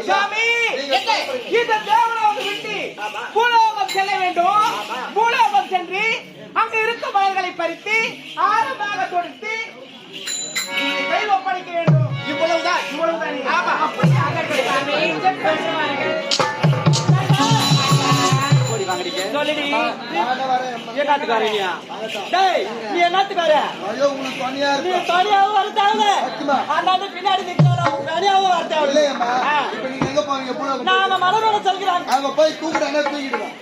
சாமி இந்த தேவலோகம் விட்டு பூலோகம் செல்ல வேண்டும். பூலோகம் சென்று அங்கு இருக்க மலர்களை பறித்து ஆரமாக தொடுத்து கையில் ஒப்படைக்க வேண்டும். இவ்வளவுதான். ஆமா, அப்படியே நாங்க மலரோட செல்கிறோம். அங்க போய் கூப்பிட்டு தூக்கிடுவோம்.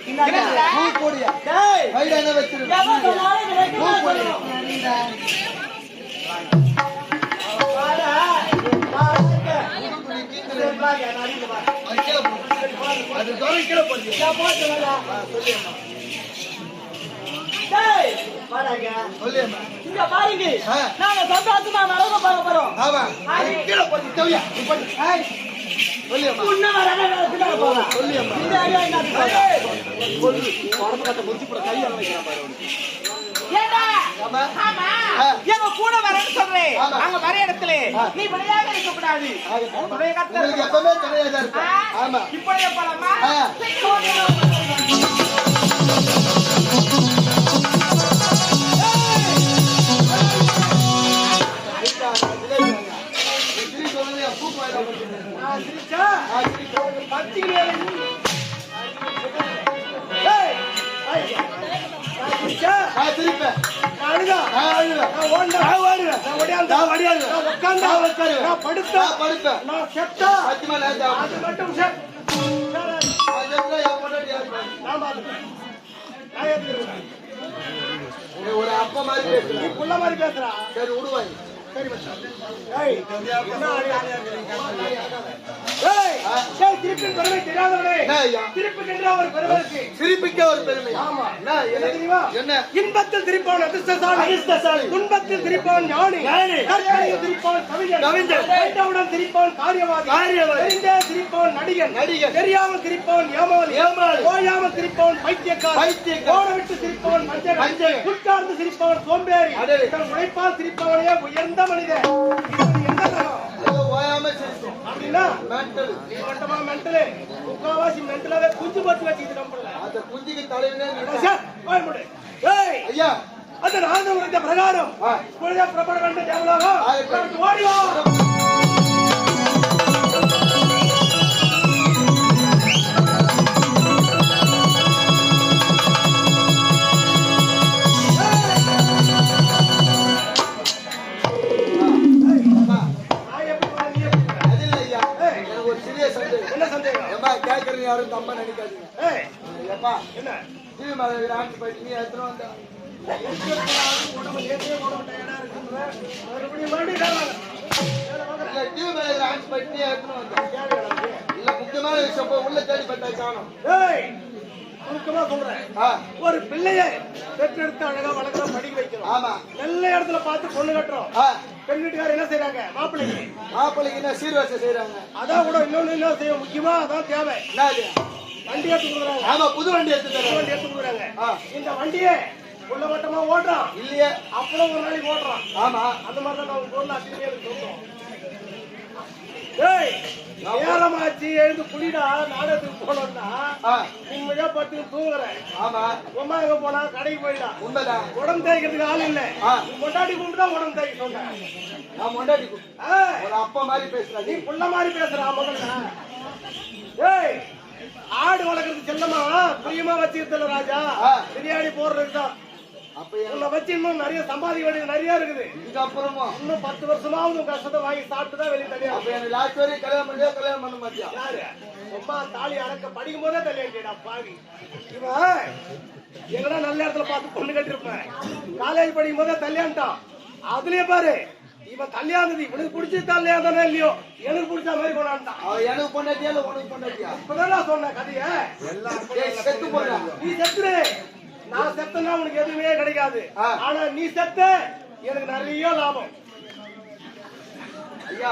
பாருங்க, நாங்க சந்தோஷமா மலர பார்க்க போறோம். கூட வரேன்னு சொல்றேன். அங்க வர இடத்துல நீ விளையாட இருக்கக்கூடாது. இப்படியே போலாமா? ஒரு அப்பா மாதிரி புள்ள மாதிரி பேசுறா. சரி விடுவாய். இன்பத்தில் திருப்பவன் அதிர்ஷ்டசாலி, துன்பத்தில் திருப்பவன் ஞானி, திருப்பவன் கவிஞன், திருப்பவன் காரியவாதி, திருப்பவன் நடிகன், தெரியாமல் திருப்பவன் ஏமாளி, ஓயாமல் திருப்பவன் பைத்தியக்காரன், ஓட விட்டு திருப்பவன் மஞ்சள், உட்கார்ந்து திருப்பவன் சோம்பேறி, உழைப்பால் திருப்பவனே உயர்ந்த மனிதன். குஞ்சு பத்து வச்சுக்கிட்டு பிரகாரம் பிரபல கண்ட தேவலாக ஓடிவா. யாரும் தப்பா நினைக்காதீங்க. என்ன நீ எத்தனை வந்த முக்கியமான விஷயம் உள்ள தேடி பட்டா காணும். ஒரு பிள்ளைய பெற்றெடுத்து அழகா வளர்க்குறோம், படிக்க வைக்கிறோம். ஆமா, நல்ல இடத்துல பார்த்து பொண்ணு கட்டுறோம். பெண் வீட்டுக்காரர் என்ன செய்யறாங்க? மாப்பிள்ளைக்கு என்ன சீர்வரிசை செய்யறாங்க. அதான் கூட இன்னொன்னு என்ன செய்ய முக்கியமா அதான் தேவை. வண்டி எடுத்து கொடுக்குறாங்க. ஆமா, புது வண்டி எடுத்து கொடுக்குறாங்க. இந்த வண்டியை உள்ள மட்டமா ஓட்டுறான் இல்லையே, அப்புறம் ஒரு நாளைக்கு ஓட்டுறான். ஆமா, அந்த மாதிரிதான் நம்ம பொருள் அத்தனை சொல்றோம். நேரமாச்சு எழுந்து புடிடா, நாடகத்துக்கு போனோம்னா உண்மையா பத்து தூங்குறேன். ஆமா, உமா எங்க போனா கடைக்கு போயிடா. உண்மைதான், உடம்பு தேய்க்கிறதுக்கு ஆள் இல்ல. கொண்டாடி கூப்பிட்டுதான் உடம்பு தேய்க்க சொன்னேன். நான் கொண்டாடி கூப்பிட்டு அப்பா மாதிரி பேசுறேன், நீ புள்ள மாதிரி பேசுற. முதல்ல ஆடு வளர்க்கறது செல்லமா பிரியமா வச்சுக்கிறதுல ராஜா, பிரியாணி போடுறதுதான். அப்ப வச்சு இன்னும் நிறைய சம்பாதிக்க வேண்டியது நிறைய இருக்குது. இதுக்கப்புறமா இன்னும் 10 வருஷமாவது கஷ்டத்தை வாங்கி சாப்பிட்டுதான் வெளியே தனியா. லாஸ்ட் வரையும் கல்யாணம் பண்ண மாட்டியா? யாரு ரொம்ப தாலி அடக்க படிக்கும் போதே கல்யாணம் பாவி. இவன் எங்கடா நல்ல இடத்துல பார்த்து பொண்ணு கட்டிருப்பேன். காலேஜ் படிக்கும் போதே கல்யாணம். அதுலயே பாரு, இவன் கல்யாணம் இவனுக்கு பிடிச்சது கல்யாணம் தானே இல்லையோ, எனக்கு பிடிச்ச மாதிரி கொண்டாண்டான். எனக்கு பொண்டாட்டியா இல்ல உனக்கு பொண்டாட்டியா? இப்பதான் சொன்ன கதைய செத்து போற. நீ செத்துரு, நான் செத்தனா உனக்கு எதுவுமே கிடைக்காது. ஆனா நீ செத்த எனக்கு நிறைய லாபம். ஐயா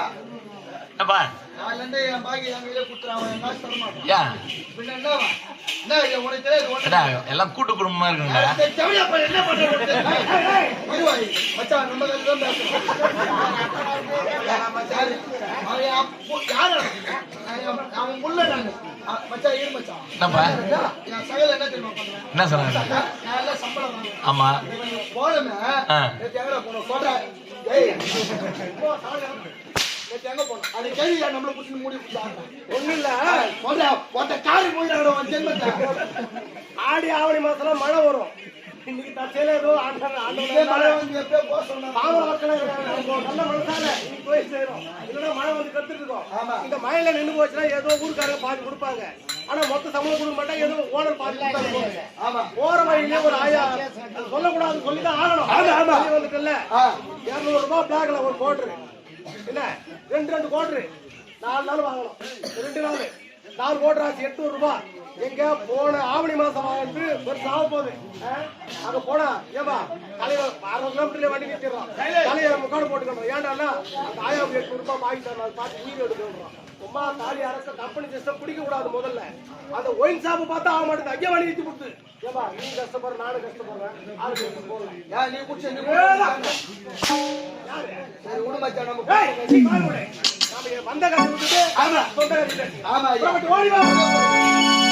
எல்லாம் கூட்டு குடும்பமா இருக்கு. வாய் மச்சான் நம்ம கதை தான் அவன் முள்ள நாங்க மச்சான் ஏறு மச்சான் என் சகல என்ன தெரியுமா பண்றேன் என்ன சொன்னாங்க நான் எல்லாம் சம்பளம் வாங்க ஆமா போறமே எங்கடா போனோம் சொல்றேன் எங்க போனோம் அது கேள்வி நம்மள புடிச்சு மூடி ஒண்ணு இல்ல போட்ட காரி போயிடாங்க ஜென்மத்தை ஆடி ஆவணி மாசம் மழை வரும் இன்னைக்கு தச்சையில ஏதோ மழை வந்து எப்பயோ போக சொன்னாங்க பாவ மக்கள் நல்ல மனசால இன்னைக்கு போய் சேரும் இல்லைன்னா மழை வந்து கத்துட்டு இருக்கோம் இந்த மழையில நின்று போச்சுன்னா ஏதோ ஊருக்காரங்க பாதி கொடுப்பாங்க ஆனா மொத்த சம்பளம் கொடுக்க மாட்டாங்க ஏதோ ஓனர் பாதி கொடுப்பாங்க போற வழியிலே ஒரு ஆயா சொல்லக்கூடாது சொல்லிதான் ஆகணும் வந்துட்டுல்ல 200 ரூபாய் பிளாக்ல ஒரு கோட்ரு என்ன 2 கோட்ரு 4 நாள் வாங்கணும் 2 நாள் 4 கோட்ரு ஆச்சு 800 ரூபாய் எங்க போன ஆவணி மாசம் வாங்கிட்டு ஒரு சாவ போகுது அங்க போனா ஏமா தலையில 60 கிலோமீட்டர்ல வண்டி நிறுத்திடுறோம் தலையில முக்காடு போட்டுக்கணும் ஏன்டா அந்த ஆயாவுக்கு 800 ரூபாய் வாங்கிட்டு அது பார்த்து வீடு எடுக்கணும் சும்மா தாலி அரச கம்பெனி சிஸ்டம் பிடிக்க கூடாது முதல்ல அந்த ஒயின் ஷாப் பார்த்தா ஆக மாட்டேங்குது ஐயா வண்டி நிறுத்தி கொடுத்து ஏமா நீ கஷ்டப்படுற நானும் கஷ்டப்படுறேன் ஆளு போகலாம் நீ குடிச்சு சரி விடு மச்சான் நம்ம வந்த கதை விட்டுட்டு சொந்த கதை ஆமா ஓடி வா